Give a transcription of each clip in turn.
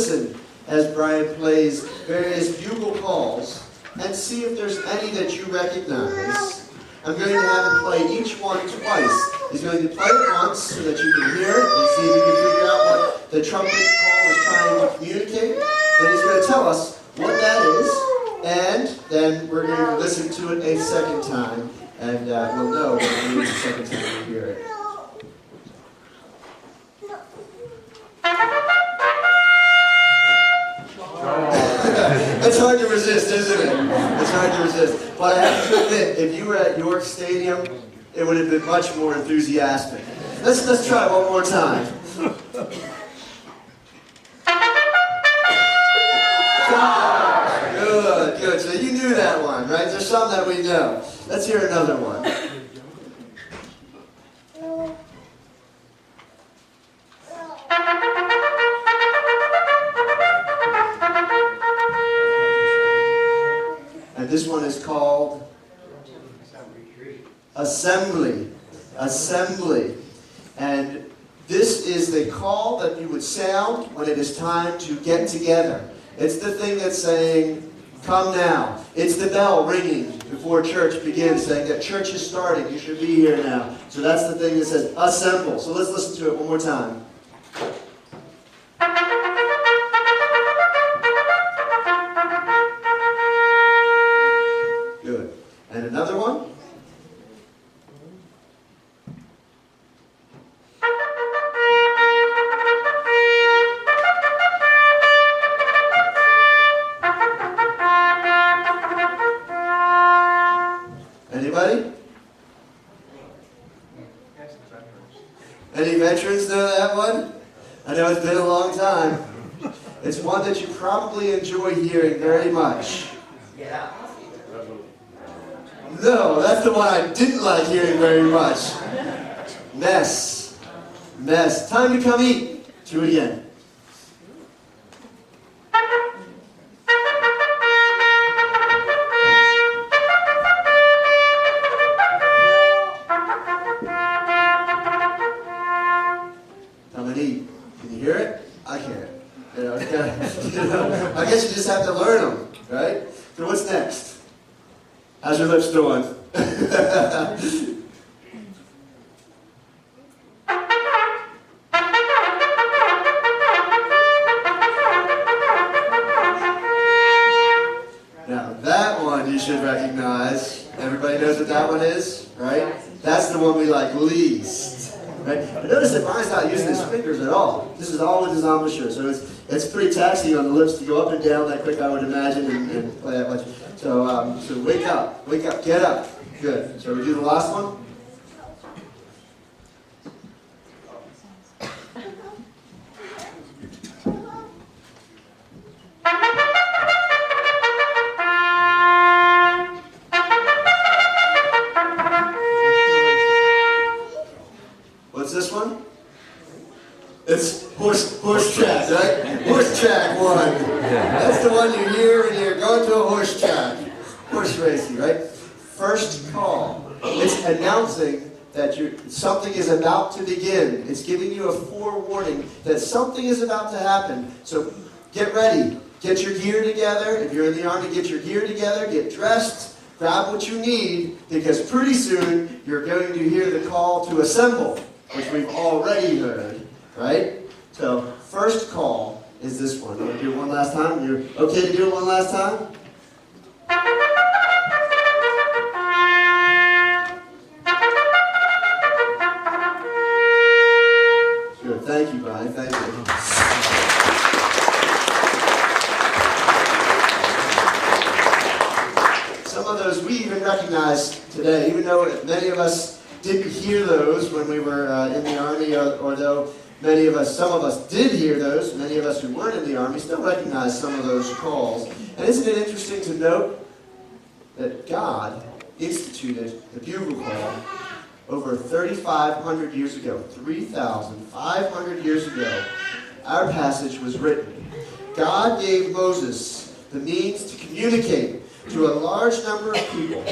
listen as Brian plays various bugle calls and see if there's any that you recognize. I'm going to have him play each one twice. He's going to play it once so that you can hear it and see if you can figure out what the trumpet call is trying to communicate. Then he's going to tell us what that is, and then we're going to listen to it a second time, and we'll know what it means the second time we hear it. It's hard to resist, isn't it? It's hard to resist. But I have to admit, if you were at York Stadium, it would have been much more enthusiastic. Let's try one more time. Good. So you knew that one, right? There's some that we know. Let's hear another one. And this one is called Assembly. Assembly. And this is the call that you would sound when it is time to get together. It's the thing that's saying, come now. It's the bell ringing before church begins, saying that church is starting. You should be here now. So that's the thing that says, assemble. So let's listen to it one more time. Good. And another one. Anybody? Any veterans know that one? I know it's been a long time. It's one that you probably enjoy hearing very much. Yeah. No, that's the one I didn't like hearing very much. Mess. Mess. Time to come eat. Do it again. Come and eat. Can you hear it? I can't. I guess you just have to learn them, right? So what's next? How's your lips doing? Now that one you should recognize. Everybody knows what that one is, right? That's the one we like least. Right? But notice that Brian's not using his fingers at all. This is all with his embouchure, so it's pretty taxing on the lips to go up and down that quick, I would imagine, and play that much. So wake up, get up. Good. So we do the last one. What's this one? It's horse track, right? Horse track one. That's the one you hear when you're going to a horse track. Horse racing, right? First call. It's announcing that something is about to begin. It's giving you a forewarning that something is about to happen. So get ready. Get your gear together. If you're in the Army, get your gear together. Get dressed. Grab what you need, because pretty soon you're going to hear the call to assemble, which we've already heard. Right? So, first call is this one. You want to do it one last time? You're okay to do it one last time? Good. Thank you, Brian. Thank you. Some of those we even recognize today, even though many of us didn't hear those when we were in the Army, or though some of us did hear those, many of us who weren't in the Army still recognize some of those calls. And isn't it interesting to note that God instituted the bugle call over 3,500 years ago, 3,500 years ago? Our passage was written. God gave Moses the means to communicate to a large number of people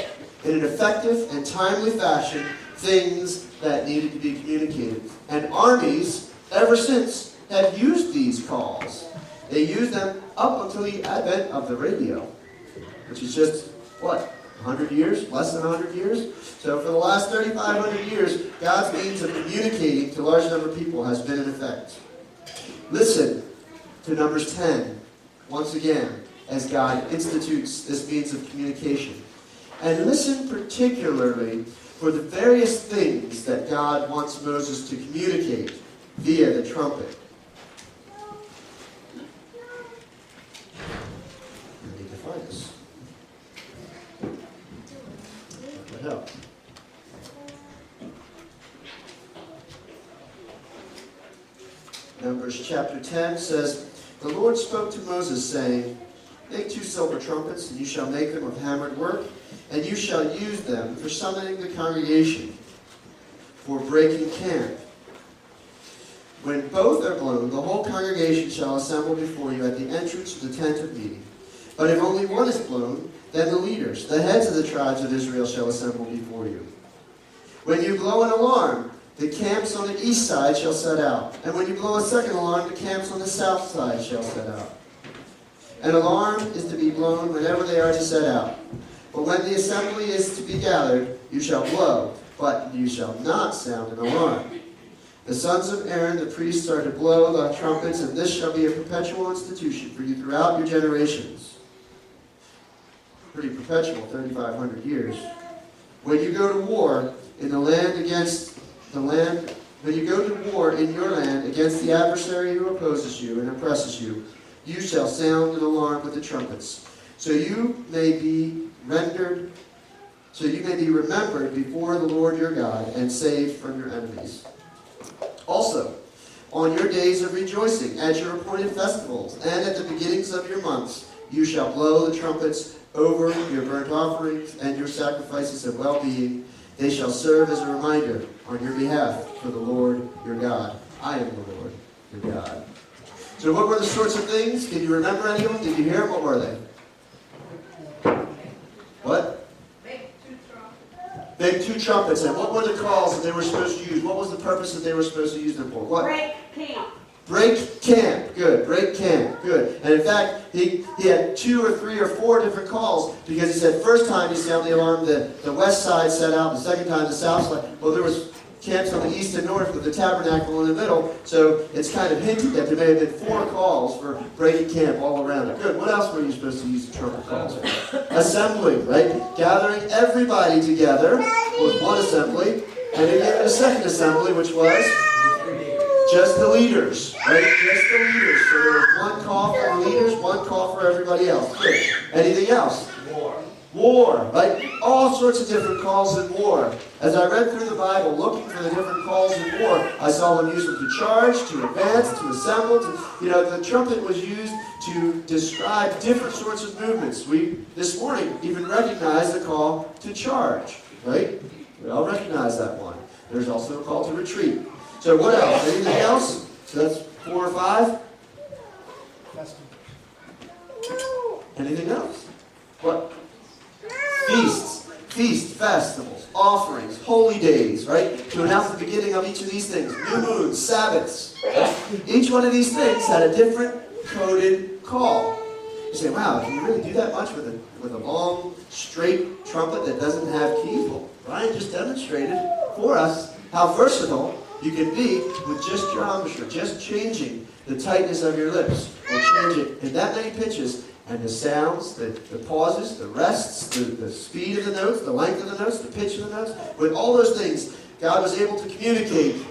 in an effective and timely fashion things that needed to be communicated. And armies, ever since, have used these calls. They used them up until the advent of the radio, which is just, what, 100 years? Less than 100 years? So for the last 3,500 years, God's means of communicating to a large number of people has been in effect. Listen to Numbers 10, once again, as God institutes this means of communication. And listen particularly for the various things that God wants Moses to communicate via the trumpet. I need to find this. That would help. Numbers chapter 10 says, "The Lord spoke to Moses, saying, Make 2 silver trumpets, and you shall make them of hammered work, and you shall use them for summoning the congregation, for breaking camp. When both are blown, the whole congregation shall assemble before you at the entrance of the tent of meeting. But if only one is blown, then the leaders, the heads of the tribes of Israel, shall assemble before you. When you blow an alarm, the camps on the east side shall set out. And when you blow a second alarm, the camps on the south side shall set out. An alarm is to be blown whenever they are to set out. But when the assembly is to be gathered, you shall blow, but you shall not sound an alarm. The sons of Aaron, the priests, are to blow the trumpets, and this shall be a perpetual institution for you throughout your generations." Pretty perpetual, 3,500 years. "When you go to war in the land against the land, when you go to war in your land against the adversary who opposes you and oppresses you, you shall sound an alarm with the trumpets, so you may be remembered before the Lord your God and saved from your enemies. Also, on your days of rejoicing, at your appointed festivals, and at the beginnings of your months, you shall blow the trumpets over your burnt offerings and your sacrifices of well-being. They shall serve as a reminder on your behalf for the Lord your God. I am the Lord your God." So what were the sorts of things? Can you remember any of them? Did you hear them? What were they? What? Make 2 trumpets. And what were the calls that they were supposed to use? What was the purpose that they were supposed to use them for? What? Break camp. Break camp. Good. Break camp. Good. And in fact, he had 2 or 3 or 4 different calls, because he said first time he sounded the alarm, the west side set out, the second time the south side. Well, there was camps on the east and north with the tabernacle in the middle, so it's kind of hinted that there may have been 4 calls for breaking camp all around it. Good. What else were you supposed to use the trumpet calls for? Assembling, right? Gathering everybody together was one assembly, and then you had a second assembly, which was just the leaders, right? Just the leaders. So there was one call for the leaders, one call for everybody else. Good. Anything else? War, right? All sorts of different calls in war. As I read through the Bible, looking for the different calls in war, I saw them use them to charge, to advance, to assemble. The trumpet was used to describe different sorts of movements. We, this morning, even recognized the call to charge, right? We all recognize that one. There's also a call to retreat. So what else? Anything else? So that's 4 or 5? Anything else? What? Feast, festivals, offerings, holy days, right? To announce the beginning of each of these things. New moons, Sabbaths. Each one of these things had a different coded call. You say, wow, can you really do that much with a long, straight trumpet that doesn't have keys? Well, Brian just demonstrated for us how versatile you can be with just drums, or just changing the tightness of your lips, or change it in that many pitches. And the sounds, the pauses, the rests, the speed of the notes, the length of the notes, the pitch of the notes. With all those things, God was able to communicate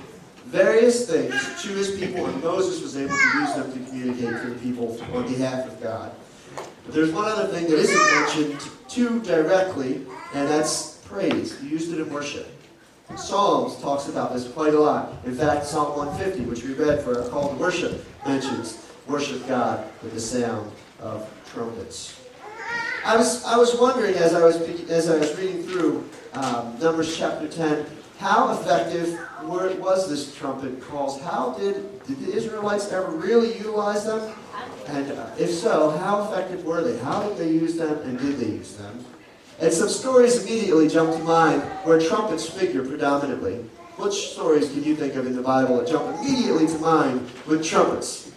various things to his people, and Moses was able to use them to communicate to the people on behalf of God. But there's one other thing that isn't mentioned too directly, and that's praise. He used it in worship. Psalms talks about this quite a lot. In fact, Psalm 150, which we read for our call to worship, mentions worship God with the sound of trumpets. I was wondering as I was reading through Numbers chapter 10, how effective was this trumpet calls? Did the Israelites ever really utilize them? And if so, how effective were they? How did they use them, and did they use them? And some stories immediately jump to mind where trumpets figure predominantly. Which stories can you think of in the Bible that jump immediately to mind with trumpets?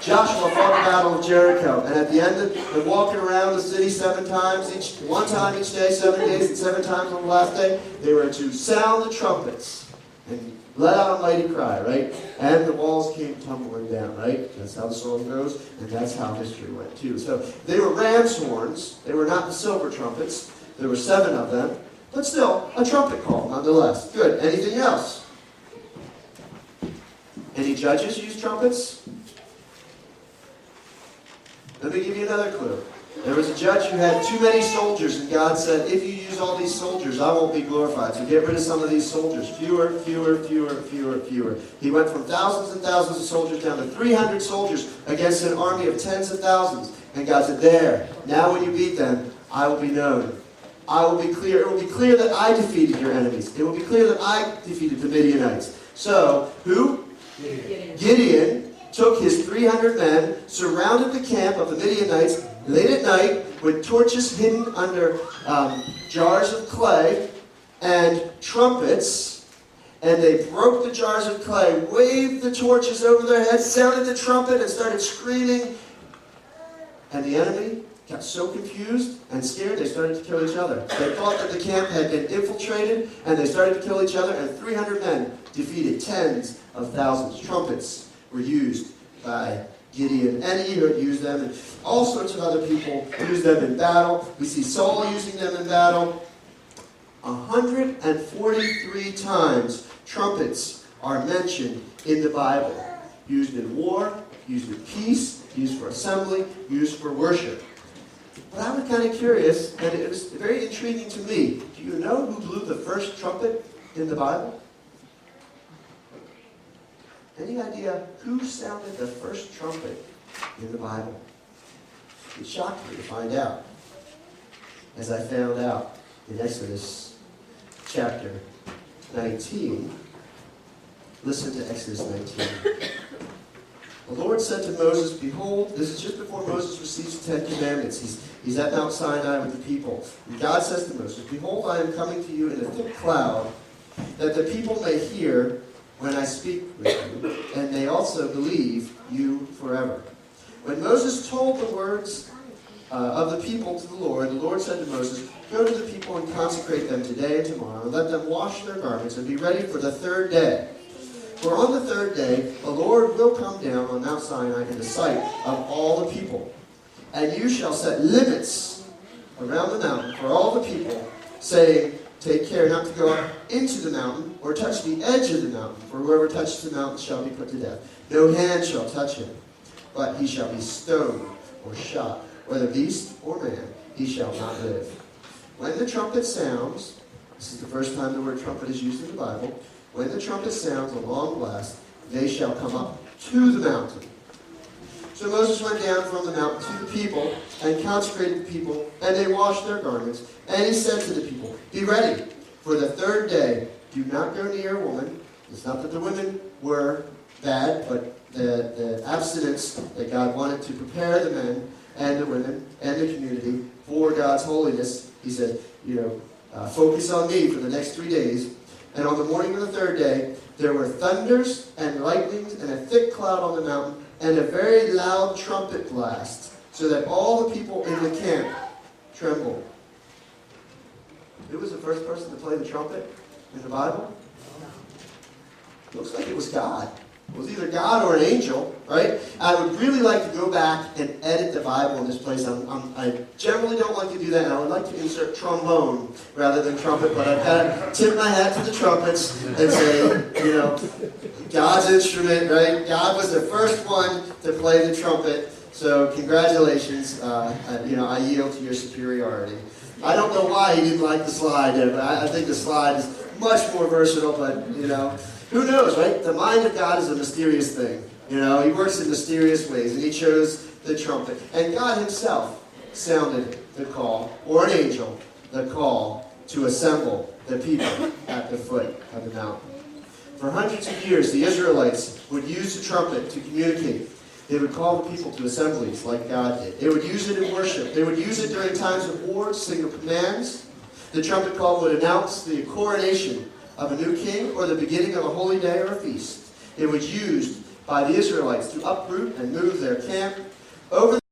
Joshua fought the battle of Jericho, and at the end of the walking around the city 7 times, one time each day, 7 days, and 7 times on the last day, they were to sound the trumpets and let out a mighty cry, right? And the walls came tumbling down, right? That's how the song goes, and that's how history went too. So they were ram's horns. They were not the silver trumpets. There were 7 of them, but still a trumpet call nonetheless. Good. Anything else? Any judges use trumpets? Let me give you another clue. There was a judge who had too many soldiers, and God said, if you use all these soldiers, I won't be glorified. So get rid of some of these soldiers. Fewer, fewer, fewer, fewer, fewer. He went from thousands and thousands of soldiers down to 300 soldiers against an army of tens of thousands. And God said, there, now when you beat them, I will be known. I will be clear. It will be clear that I defeated your enemies. It will be clear that I defeated the Midianites. So, who? Gideon took his 300 men, surrounded the camp of the Midianites late at night with torches hidden under jars of clay and trumpets, and they broke the jars of clay, waved the torches over their heads, sounded the trumpet, and started screaming. And the enemy got so confused and scared, they started to kill each other. They thought that the camp had been infiltrated, and they started to kill each other, and 300 men defeated tens of thousands. Trumpets were used by Gideon, and Ehud used them, and all sorts of other people used them in battle. We see Saul using them in battle. 143 times trumpets are mentioned in the Bible. Used in war, used in peace, used for assembly, used for worship. But I was kind of curious, and it was very intriguing to me. Do you know who blew the first trumpet in the Bible? Any idea who sounded the first trumpet in the Bible? It shocked me to find out, as I found out in Exodus chapter 19. Listen to Exodus 19. The Lord said to Moses, behold, this is just before Moses receives the 10 Commandments. He's at Mount Sinai with the people. And God says to Moses, behold, I am coming to you in a thick cloud, that the people may hear when I speak with you, and they also believe you forever. When Moses told the words of the people to the Lord said to Moses, go to the people and consecrate them today and tomorrow, and let them wash their garments and be ready for the 3rd day. For on the 3rd day, the Lord will come down on Mount Sinai in the sight of all the people. And you shall set limits around the mountain for all the people, saying, take care not to go up into the mountain or touch the edge of the mountain, for whoever touches the mountain shall be put to death. No hand shall touch him, but he shall be stoned or shot, whether beast or man, he shall not live. When the trumpet sounds, this is the first time the word trumpet is used in the Bible, when the trumpet sounds a long blast, they shall come up to the mountain. So Moses went down from the mountain to the people and consecrated the people, and they washed their garments. And he said to the people, be ready for the 3rd day. Do not go near a woman. It's not that the women were bad, but the abstinence that God wanted to prepare the men and the women and the community for God's holiness. He said, focus on me for the next 3 days. And on the morning of the 3rd day, there were thunders and lightnings and a thick cloud on the mountain and a very loud trumpet blast, so that all the people in the camp trembled. Who was the first person to play the trumpet in the Bible? Looks like it was God. It was either God or an angel, right? I would really like to go back and edit the Bible in this place. I generally don't like to do that, and I would like to insert trombone rather than trumpet, but I've got to tip my hat to the trumpets and say, God's instrument, right? God was the first one to play the trumpet, so congratulations. I yield to your superiority. I don't know why he didn't like the slide there, but I think the slide is much more versatile, but, who knows, right? The mind of God is a mysterious thing. He works in mysterious ways, and he chose the trumpet. And God himself sounded the call, or an angel, the call to assemble the people at the foot of the mountain. For hundreds of years, the Israelites would use the trumpet to communicate. They would call the people to assemblies like God did. They would use it in worship. They would use it during times of war to signal commands. The trumpet call would announce the coronation of a new king or the beginning of a holy day or a feast. It was used by the Israelites to uproot and move their camp over